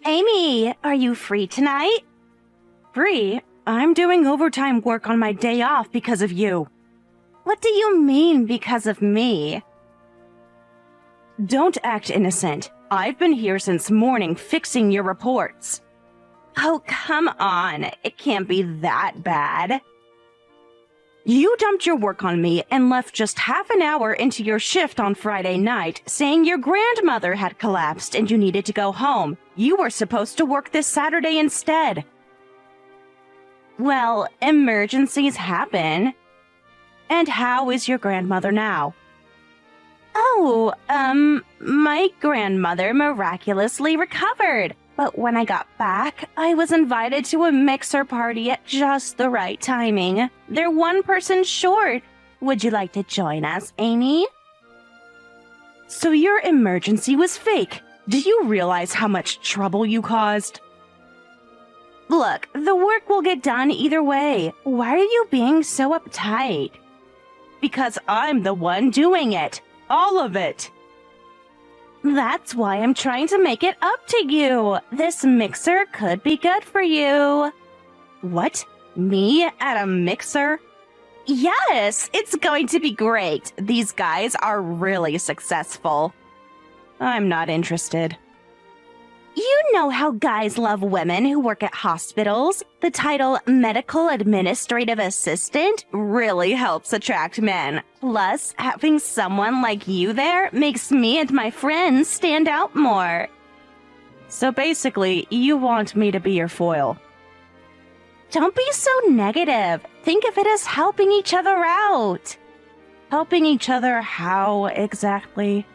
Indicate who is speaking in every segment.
Speaker 1: Amy, are you free tonight? Free? I'm doing overtime work on my day off because of you. What do you mean, because of me? Don't act innocent. I've been here since morning fixing your reports. Oh, come on. It can't be that bad. You dumped your work on me and left just half an hour into your shift on Friday night, saying your grandmother had collapsed and you needed to go home. You were supposed to work this Saturday instead. Well, emergencies happen. And how is your grandmother now? Oh, my grandmother miraculously recovered. But when I got back, I was invited to a mixer party at just the right timing. They're one person short. Would you like to join us, Amy? So your emergency was fake. Do you realize how much trouble you caused? Look, the work will get done either way. Why are you being so uptight? Because I'm the one doing it. All of it. That's why I'm trying to make it up to you. This mixer could be good for you. What? Me at a mixer? Yes, it's going to be great. These guys are really successful. I'm not interested. You know how guys love women who work at hospitals. The title Medical Administrative Assistant really helps attract men. Plus, having someone like you there makes me and my friends stand out more. So basically, you want me to be your foil. Don't be so negative. Think of it as helping each other out. Helping each other how exactly?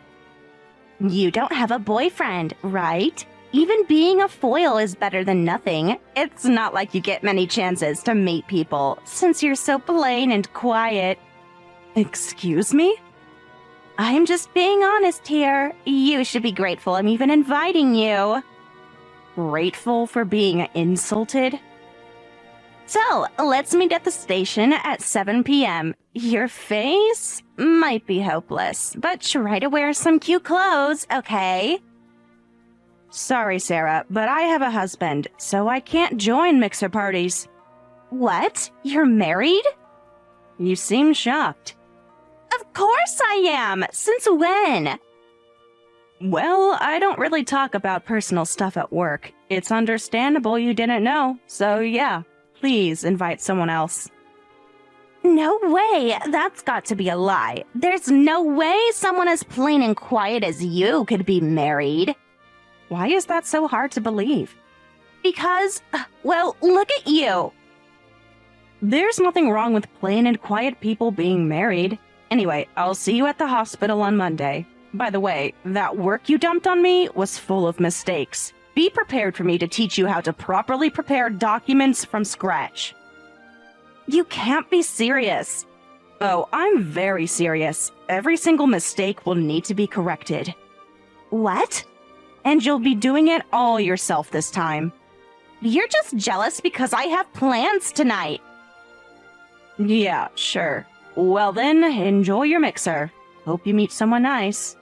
Speaker 1: You don't have a boyfriend, right? Even being a foil is better than nothing. It's not like you get many chances to meet people, since you're so plain and quiet. Excuse me? I'm just being honest here. You should be grateful I'm even inviting you. Grateful for being insulted? So, let's meet at the station at 7 p.m. Your face might be hopeless, but try to wear some cute clothes, okay? Sorry, Sarah, but I have a husband, so I can't join mixer parties. What? You're married? You seem shocked. Of course I am! Since when? Well, I don't really talk about personal stuff at work. It's understandable you didn't know, so yeah, please invite someone else. No way! That's got to be a lie. There's no way someone as plain and quiet as you could be married. Why is that so hard to believe? Because, well, look at you. There's nothing wrong with plain and quiet people being married. Anyway, I'll see you at the hospital on Monday. By the way, that work you dumped on me was full of mistakes. Be prepared for me to teach you how to properly prepare documents from scratch. You can't be serious. Oh, I'm very serious. Every single mistake will need to be corrected. What? And you'll be doing it all yourself this time. You're just jealous because I have plans tonight. Yeah, sure. Well then, enjoy your mixer. Hope you meet someone nice.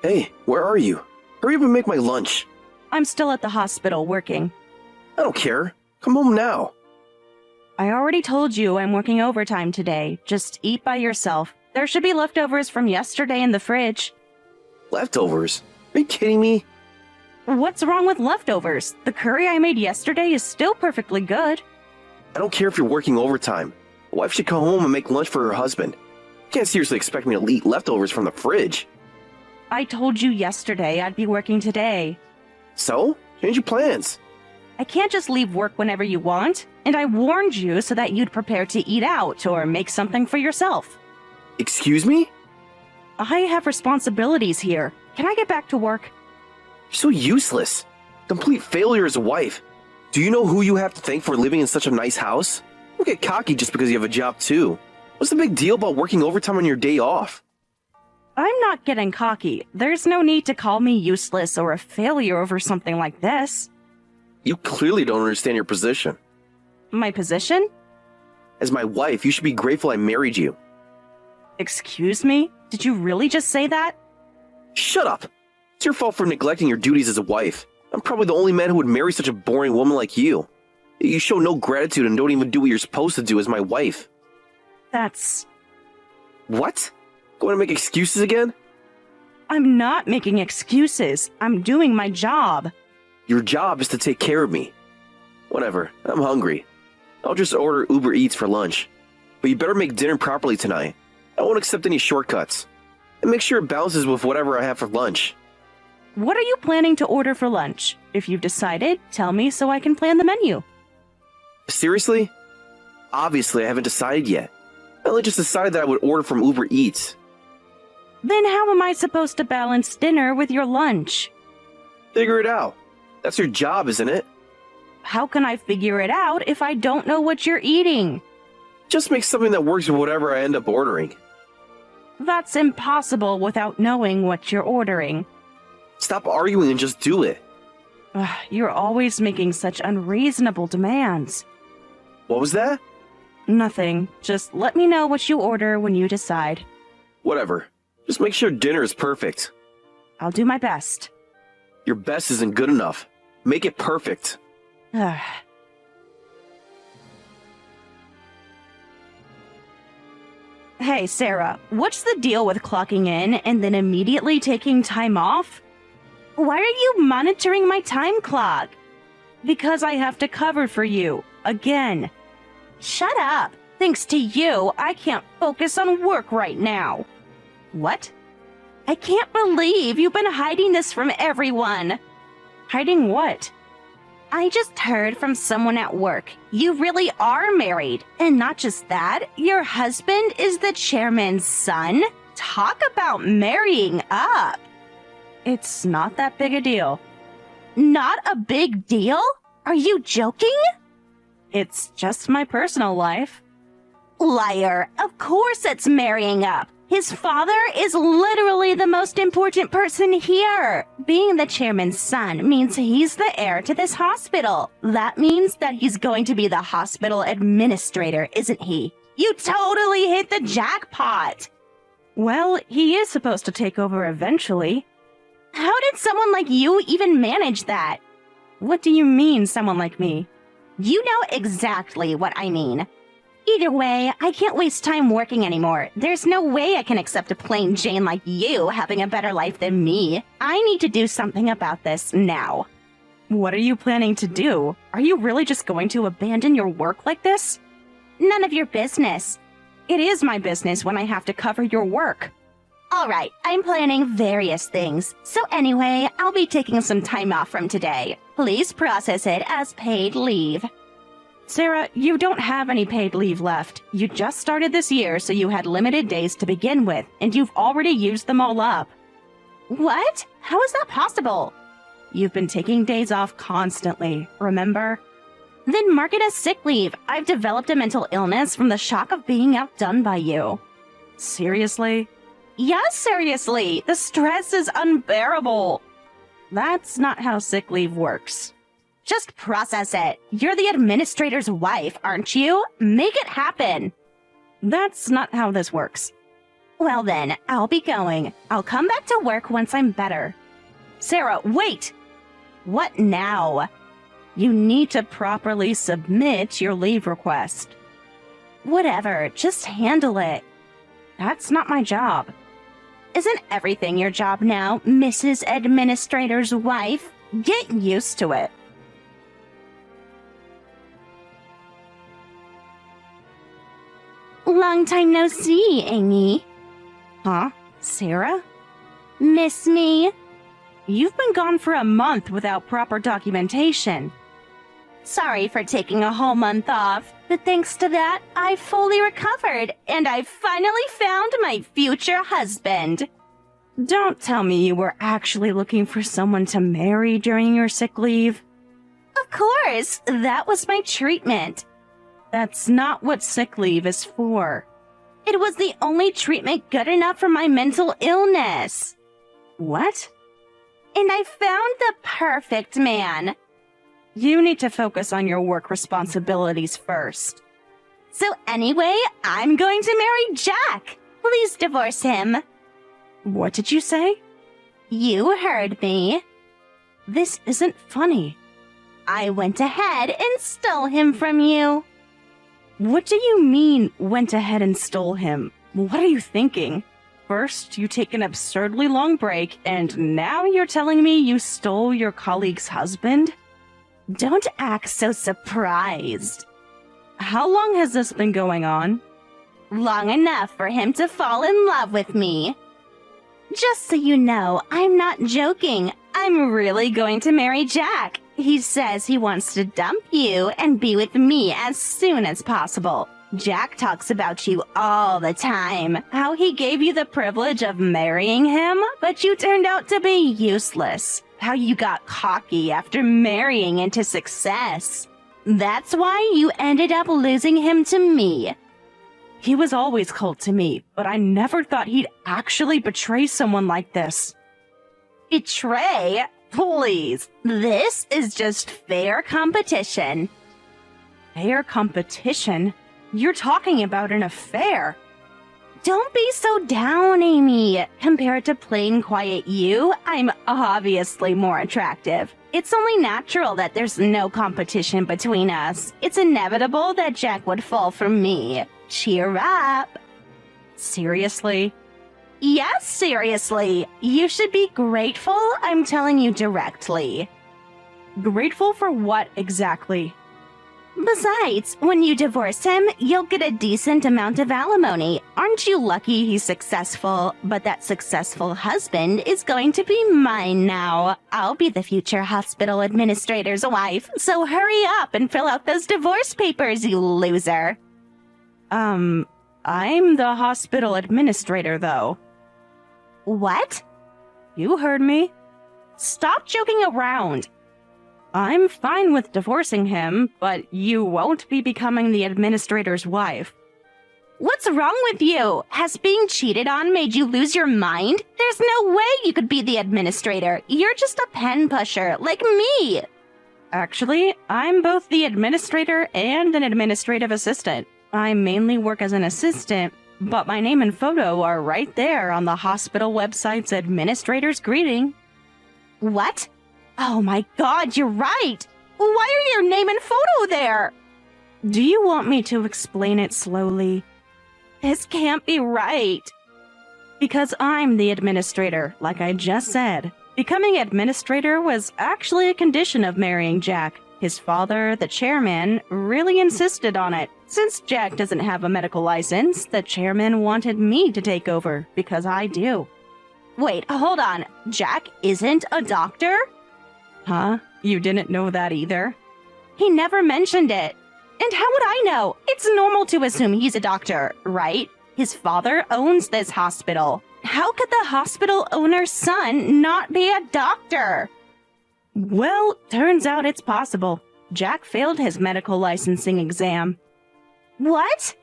Speaker 2: Hey, where are you? Hurry up and make my lunch.
Speaker 1: I'm still at the hospital working.
Speaker 2: I don't care. Come home now.
Speaker 1: I already told you I'm working overtime today. Just eat by yourself. There should be leftovers from yesterday in the fridge.
Speaker 2: Leftovers? Are you kidding me?
Speaker 1: What's wrong with leftovers? The curry I made yesterday is still perfectly good.
Speaker 2: I don't care if you're working overtime. A wife should come home and make lunch for her husband. You can't seriously expect me to eat leftovers from the fridge.
Speaker 1: I told you yesterday I'd be working today.
Speaker 2: So? Change your plans.
Speaker 1: I can't just leave work whenever you want, and I warned you so that you'd prepare to eat out or make something for yourself.
Speaker 2: Excuse me?
Speaker 1: I have responsibilities here. Can I get back to work?
Speaker 2: You're so useless. Complete failure as a wife. Do you know who you have to thank for living in such a nice house? Don't get cocky just because you have a job too. What's the big deal about working overtime on your day off?
Speaker 1: I'm not getting cocky. There's no need to call me useless or a failure over something like this.
Speaker 2: You clearly don't understand your position.
Speaker 1: My position?
Speaker 2: As my wife, you should be grateful I married you.
Speaker 1: Excuse me? Did you really just say that?
Speaker 2: Shut up! It's your fault for neglecting your duties as a wife. I'm probably the only man who would marry such a boring woman like you. You show no gratitude and don't even do what you're supposed to do as my wife.
Speaker 1: That's...
Speaker 2: What? Going to make excuses again?
Speaker 1: I'm not making excuses. I'm doing my job.
Speaker 2: Your job is to take care of me. Whatever, I'm hungry. I'll just order Uber Eats for lunch. But you better make dinner properly tonight. I won't accept any shortcuts. And make sure it balances with whatever I have for lunch.
Speaker 1: What are you planning to order for lunch? If you've decided, tell me so I can plan the menu.
Speaker 2: Seriously? Obviously, I haven't decided yet. I only just decided that I would order from Uber Eats.
Speaker 1: Then how am I supposed to balance dinner with your lunch?
Speaker 2: Figure it out. That's your job, isn't it?
Speaker 1: How can I figure it out if I don't know what you're eating?
Speaker 2: Just make something that works with whatever I end up ordering.
Speaker 1: That's impossible without knowing what you're ordering.
Speaker 2: Stop arguing and just do it.
Speaker 1: You're always making such unreasonable demands.
Speaker 2: What was that?
Speaker 1: Nothing. Just let me know what you order when you decide.
Speaker 2: Whatever. Just make sure dinner is perfect.
Speaker 1: I'll do my best.
Speaker 2: Your best isn't good enough. Make it perfect.
Speaker 1: Hey, Sarah, what's the deal with clocking in and then immediately taking time off? Why are you monitoring my time clock? Because I have to cover for you. Again. Shut up. Thanks to you, I can't focus on work right now. What? I can't believe you've been hiding this from everyone. Hiding what? I just heard from someone at work. You really are married. And not just that, your husband is the chairman's son? Talk about marrying up. It's not that big a deal. Not a big deal? Are you joking? It's just my personal life. Liar. Of course it's marrying up. His father is literally the most important person here. Being the chairman's son means he's the heir to this hospital. That means that he's going to be the hospital administrator, isn't he? You totally hit the jackpot. Well, he is supposed to take over eventually. How did someone like you even manage that? What do you mean, someone like me? You know exactly what I mean. Either way, I can't waste time working anymore. There's no way I can accept a plain Jane like you having a better life than me. I need to do something about this now. What are you planning to do? Are you really just going to abandon your work like this? None of your business. It is my business when I have to cover your work. Alright, I'm planning various things. So anyway, I'll be taking some time off from today. Please process it as paid leave. Sarah, you don't have any paid leave left. You just started this year, so you had limited days to begin with, and you've already used them all up. What? How is that possible? You've been taking days off constantly, remember? Then mark it as sick leave. I've developed a mental illness from the shock of being outdone by you. Seriously? Yes, seriously. The stress is unbearable. That's not how sick leave works. Just process it. You're the administrator's wife, aren't you? Make it happen. That's not how this works. Well then, I'll be going. I'll come back to work once I'm better. Sarah, wait! What now? You need to properly submit your leave request. Whatever, just handle it. That's not my job. Isn't everything your job now, Mrs. Administrator's wife? Get used to it. Long time no see, Amy. Huh? Sarah? Miss me? You've been gone for a month without proper documentation. Sorry for taking a whole month off, but thanks to that, I fully recovered, and I finally found my future husband. Don't tell me you were actually looking for someone to marry during your sick leave. Of course, that was my treatment. That's not what sick leave is for. It was the only treatment good enough for my mental illness. What? And I found the perfect man. You need to focus on your work responsibilities first. So anyway, I'm going to marry Jack. Please divorce him. What did you say? You heard me. This isn't funny. I went ahead and stole him from you. What do you mean, went ahead and stole him? What are you thinking? First, you take an absurdly long break, and now you're telling me you stole your colleague's husband? Don't act so surprised. How long has this been going on? Long enough for him to fall in love with me. Just so you know, I'm not joking. I'm really going to marry Jack. He says he wants to dump you and be with me as soon as possible. Jack talks about you all the time, how he gave you the privilege of marrying him, but you turned out to be useless. How you got cocky after marrying into success. That's why you ended up losing him to me. He was always cold to me, but I never thought he'd actually betray someone like this. Betray? Please, this is just fair competition. Fair competition? You're talking about an affair. Don't be so down, Amy. Compared to plain quiet you, I'm obviously more attractive. It's only natural that there's no competition between us. It's inevitable that Jack would fall for me. Cheer up. Seriously? Yes, seriously. You should be grateful, I'm telling you directly. Grateful for what exactly? Besides, when you divorce him, you'll get a decent amount of alimony. Aren't you lucky he's successful? But that successful husband is going to be mine now. I'll be the future hospital administrator's wife, so hurry up and fill out those divorce papers, you loser. I'm the hospital administrator, though. What? You heard me. Stop joking around. I'm fine with divorcing him, but you won't be becoming the administrator's wife. What's wrong with you? Has being cheated on made you lose your mind? There's no way you could be the administrator. You're just a pen pusher, like me. Actually, I'm both the administrator and an administrative assistant. I mainly work as an assistant, but my name and photo are right there on the hospital website's administrator's greeting. What? Oh my god, you're right! Why are your name and photo there? Do you want me to explain it slowly? This can't be right. Because I'm the administrator, like I just said. Becoming administrator was actually a condition of marrying Jack. His father, the chairman, really insisted on it. Since Jack doesn't have a medical license, the chairman wanted me to take over, because I do. Wait, hold on. Jack isn't a doctor? Huh? You didn't know that either? He never mentioned it. And how would I know? It's normal to assume he's a doctor, right? His father owns this hospital. How could the hospital owner's son not be a doctor? Well, turns out it's possible. Jack failed his medical licensing exam. What?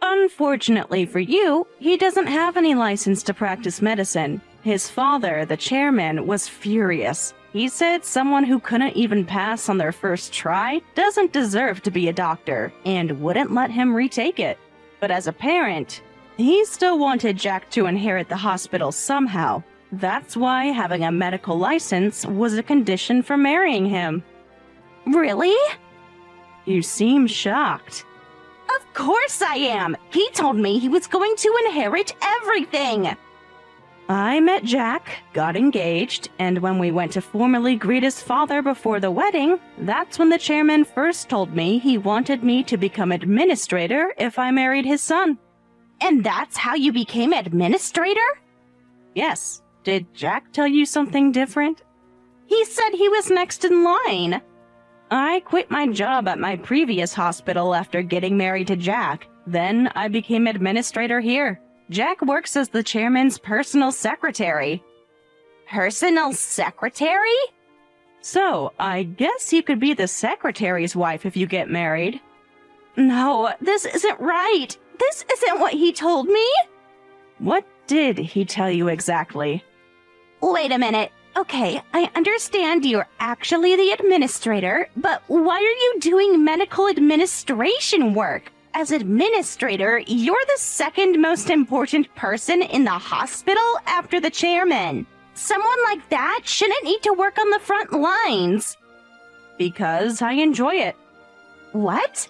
Speaker 1: Unfortunately for you, he doesn't have any license to practice medicine. His father, the chairman, was furious. He said someone who couldn't even pass on their first try doesn't deserve to be a doctor and wouldn't let him retake it. But as a parent, he still wanted Jack to inherit the hospital somehow. That's why having a medical license was a condition for marrying him. Really? You seem shocked. Of course I am! He told me he was going to inherit everything! I met Jack, got engaged, and when we went to formally greet his father before the wedding, that's when the chairman first told me he wanted me to become administrator if I married his son. And that's how you became administrator? Yes. Did Jack tell you something different? He said he was next in line. I quit my job at my previous hospital after getting married to Jack. Then I became administrator here. Jack works as the chairman's personal secretary. Personal secretary? So, I guess you could be the secretary's wife if you get married. No, this isn't right. This isn't what he told me. What did he tell you exactly? Wait a minute. Okay, I understand you're actually the administrator, but why are you doing medical administration work? As administrator, you're the second most important person in the hospital after the chairman. Someone like that shouldn't need to work on the front lines. Because I enjoy it. What?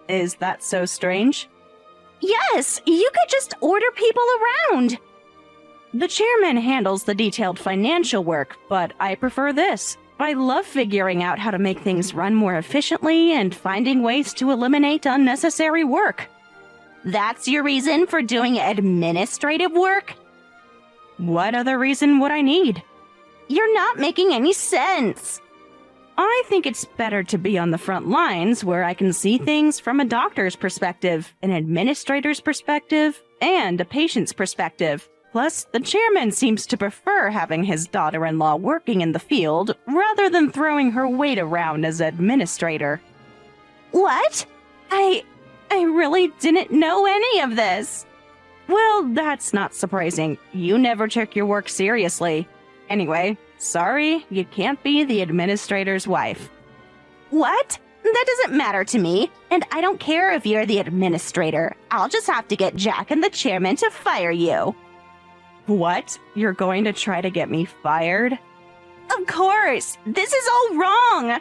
Speaker 1: Is that so strange? Yes, you could just order people around. The chairman handles the detailed financial work, but I prefer this. I love figuring out how to make things run more efficiently and finding ways to eliminate unnecessary work. That's your reason for doing administrative work? What other reason would I need? You're not making any sense. I think it's better to be on the front lines where I can see things from a doctor's perspective, an administrator's perspective, and a patient's perspective. Plus, the chairman seems to prefer having his daughter-in-law working in the field rather than throwing her weight around as administrator. What? I really didn't know any of this. Well, that's not surprising. You never took your work seriously. Anyway, sorry, you can't be the administrator's wife. What? That doesn't matter to me, and I don't care if you're the administrator. I'll just have to get Jack and the chairman to fire you. What? You're going to try to get me fired? Of course! This is all wrong!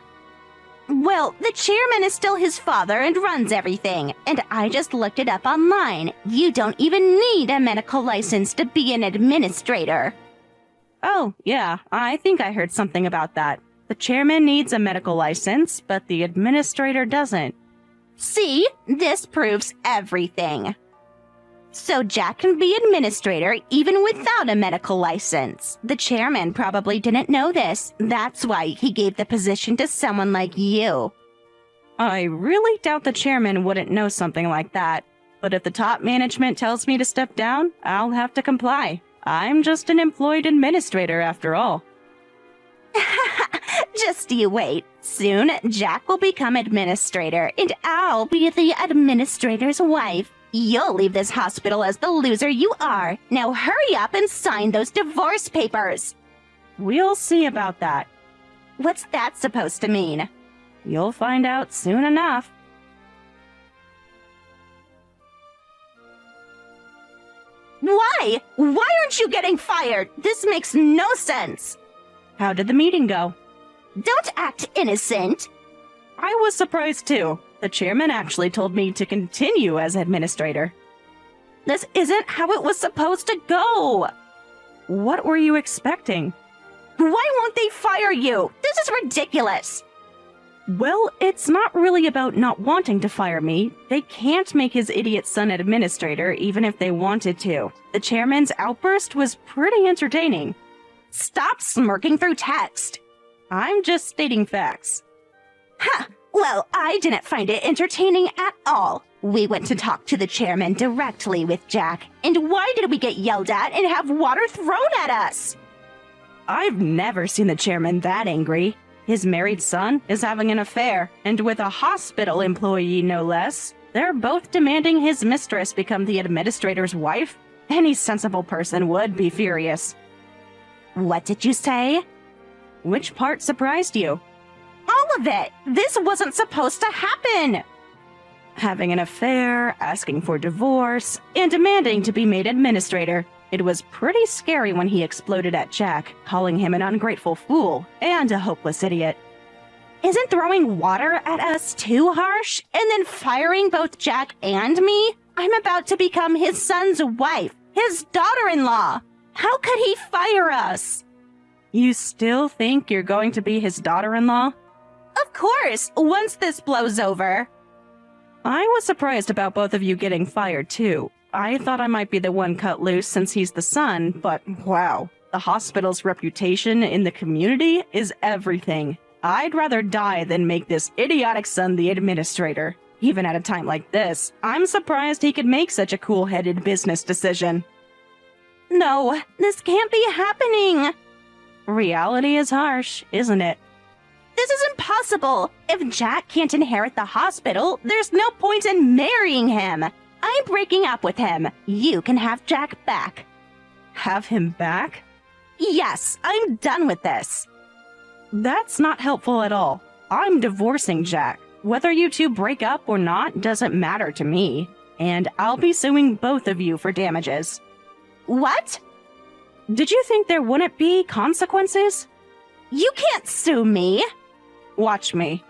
Speaker 1: Well, the chairman is still his father and runs everything, and I just looked it up online. You don't even need a medical license to be an administrator. Oh, yeah, I think I heard something about that. The chairman needs a medical license, but the administrator doesn't. See? This proves everything. So Jack can be administrator even without a medical license. The chairman probably didn't know this. That's why he gave the position to someone like you. I really doubt the chairman wouldn't know something like that. But if the top management tells me to step down, I'll have to comply. I'm just an employed administrator after all. Just you wait. Soon, Jack will become administrator, and I'll be the administrator's wife. You'll leave this hospital as the loser you are. Now hurry up and sign those divorce papers. We'll see about that. What's that supposed to mean? You'll find out soon enough. Why? Why aren't you getting fired? This makes no sense. How did the meeting go? Don't act innocent. I was surprised too. The chairman actually told me to continue as administrator. This isn't how it was supposed to go. What were you expecting? Why won't they fire you? This is ridiculous. Well, it's not really about not wanting to fire me. They can't make his idiot son administrator even if they wanted to. The chairman's outburst was pretty entertaining. Stop smirking through text. I'm just stating facts. Ha! Well, I didn't find it entertaining at all. We went to talk to the chairman directly with Jack. And why did we get yelled at and have water thrown at us? I've never seen the chairman that angry. His married son is having an affair, and with a hospital employee no less. They're both demanding his mistress become the administrator's wife. Any sensible person would be furious. What did you say? Which part surprised you? All of it! This wasn't supposed to happen! Having an affair, asking for divorce, and demanding to be made administrator. It was pretty scary when he exploded at Jack, calling him an ungrateful fool and a hopeless idiot. Isn't throwing water at us too harsh? And then firing both Jack and me? I'm about to become his son's wife, his daughter-in-law. How could he fire us? You still think you're going to be his daughter-in-law? Of course, once this blows over. I was surprised about both of you getting fired, too. I thought I might be the one cut loose since he's the son, but wow. The hospital's reputation in the community is everything. I'd rather die than make this idiotic son the administrator. Even at a time like this, I'm surprised he could make such a cool-headed business decision. No, this can't be happening. Reality is harsh, isn't it? This is impossible! If Jack can't inherit the hospital, there's no point in marrying him! I'm breaking up with him. You can have Jack back. Have him back? Yes, I'm done with this. That's not helpful at all. I'm divorcing Jack. Whether you two break up or not doesn't matter to me. And I'll be suing both of you for damages. What? Did you think there wouldn't be consequences? You can't sue me! Watch me.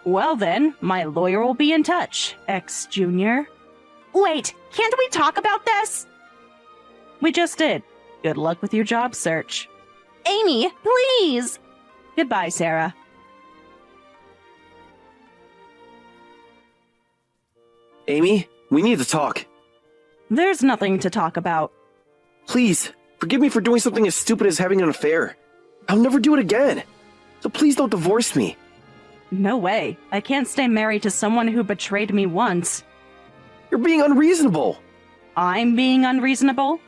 Speaker 1: Well then, my lawyer will be in touch, X Jr. Wait, can't we talk about this? We just did. Good luck with your job search. Amy, please! Goodbye, Sarah.
Speaker 2: Amy, we need to talk.
Speaker 1: There's nothing to talk about.
Speaker 2: Please, forgive me for doing something as stupid as having an affair. I'll never do it again. So please don't divorce me.
Speaker 1: No way. I can't stay married to someone who betrayed me once.
Speaker 2: You're being unreasonable.
Speaker 1: I'm being unreasonable?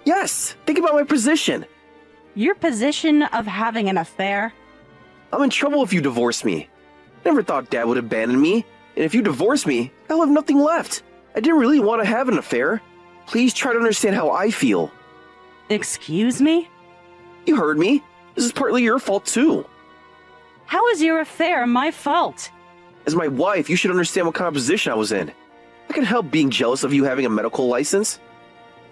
Speaker 2: Yes, think about my position.
Speaker 1: Your position of having an affair?
Speaker 2: I'm in trouble if you divorce me. Never thought Dad would abandon me. And if you divorce me, I'll have nothing left. I didn't really want to have an affair. Please try to understand how I feel.
Speaker 1: Excuse me?
Speaker 2: You heard me. This is partly your fault too.
Speaker 1: How is your affair my fault?
Speaker 2: As my wife, you should understand what kind of position I was in. I can help being jealous of you having a medical license.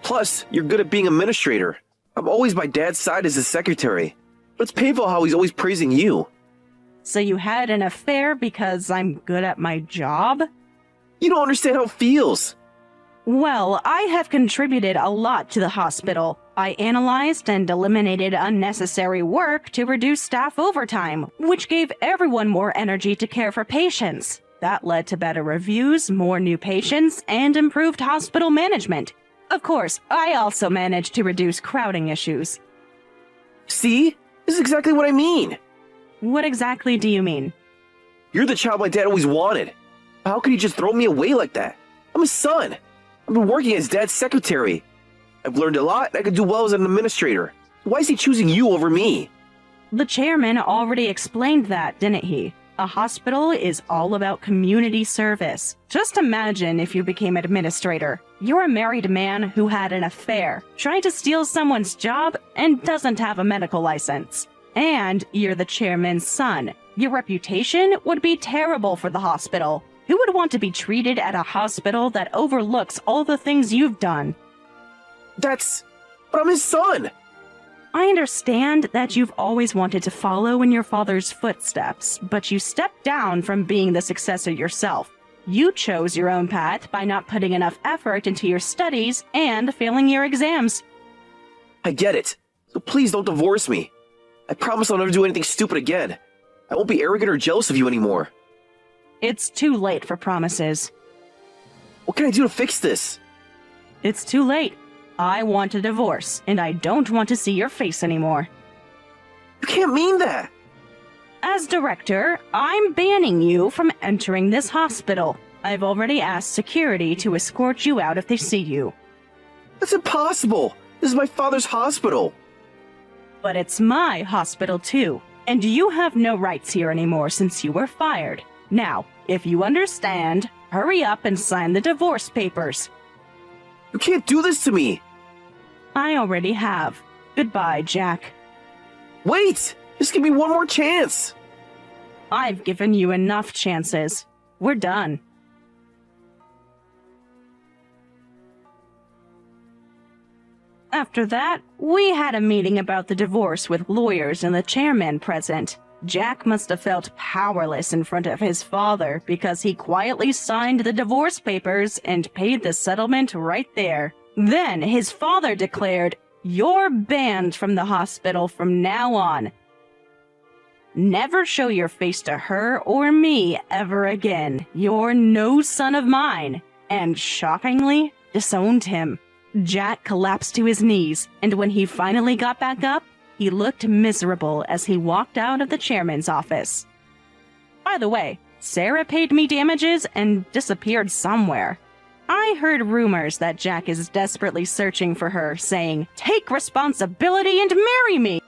Speaker 2: Plus, you're good at being administrator. I'm always by Dad's side as his secretary. But it's painful how he's always praising you.
Speaker 1: So you had an affair because I'm good at my job?
Speaker 2: You don't understand how it feels.
Speaker 1: Well, I have contributed a lot to the hospital. I analyzed and eliminated unnecessary work to reduce staff overtime, which gave everyone more energy to care for patients. That led to better reviews, more new patients, and improved hospital management. Of course, I also managed to reduce crowding issues.
Speaker 2: See? This is exactly what I mean.
Speaker 1: What exactly do you mean?
Speaker 2: You're the child my dad always wanted. How could he just throw me away like that? I'm his son. I've been working as Dad's secretary. I've learned a lot and I could do well as an administrator. Why is he choosing you over me?
Speaker 1: The chairman already explained that, didn't he? A hospital is all about community service. Just imagine if you became administrator. You're a married man who had an affair, trying to steal someone's job, and doesn't have a medical license. And you're the chairman's son. Your reputation would be terrible for the hospital. Who would want to be treated at a hospital that overlooks all the things you've done?
Speaker 2: But I'm his son!
Speaker 1: I understand that you've always wanted to follow in your father's footsteps, but you stepped down from being the successor yourself. You chose your own path by not putting enough effort into your studies and failing your exams.
Speaker 2: I get it. So please don't divorce me. I promise I'll never do anything stupid again. I won't be arrogant or jealous of you anymore.
Speaker 1: It's too late for promises.
Speaker 2: What can I do to fix this?
Speaker 1: It's too late. I want a divorce, and I don't want to see your face anymore.
Speaker 2: You can't mean that.
Speaker 1: As director, I'm banning you from entering this hospital. I've already asked security to escort you out if they see you.
Speaker 2: That's impossible. This is my father's hospital.
Speaker 1: But it's my hospital too, and you have no rights here anymore since you were fired. Now, if you understand, hurry up and sign the divorce papers.
Speaker 2: You can't do this to me.
Speaker 1: I already have. Goodbye, Jack.
Speaker 2: Wait! Just give me one more chance.
Speaker 1: I've given you enough chances. We're done. After that, we had a meeting about the divorce with lawyers and the chairman present. Jack must have felt powerless in front of his father because he quietly signed the divorce papers and paid the settlement right there. Then his father declared, "You're banned from the hospital from now on. Never show your face to her or me ever again. You're no son of mine," and shockingly disowned him. Jack collapsed to his knees, and when he finally got back up, he looked miserable as he walked out of the chairman's office. By the way, Sarah paid me damages and disappeared somewhere. I heard rumors that Jack is desperately searching for her, saying, "Take responsibility and marry me!"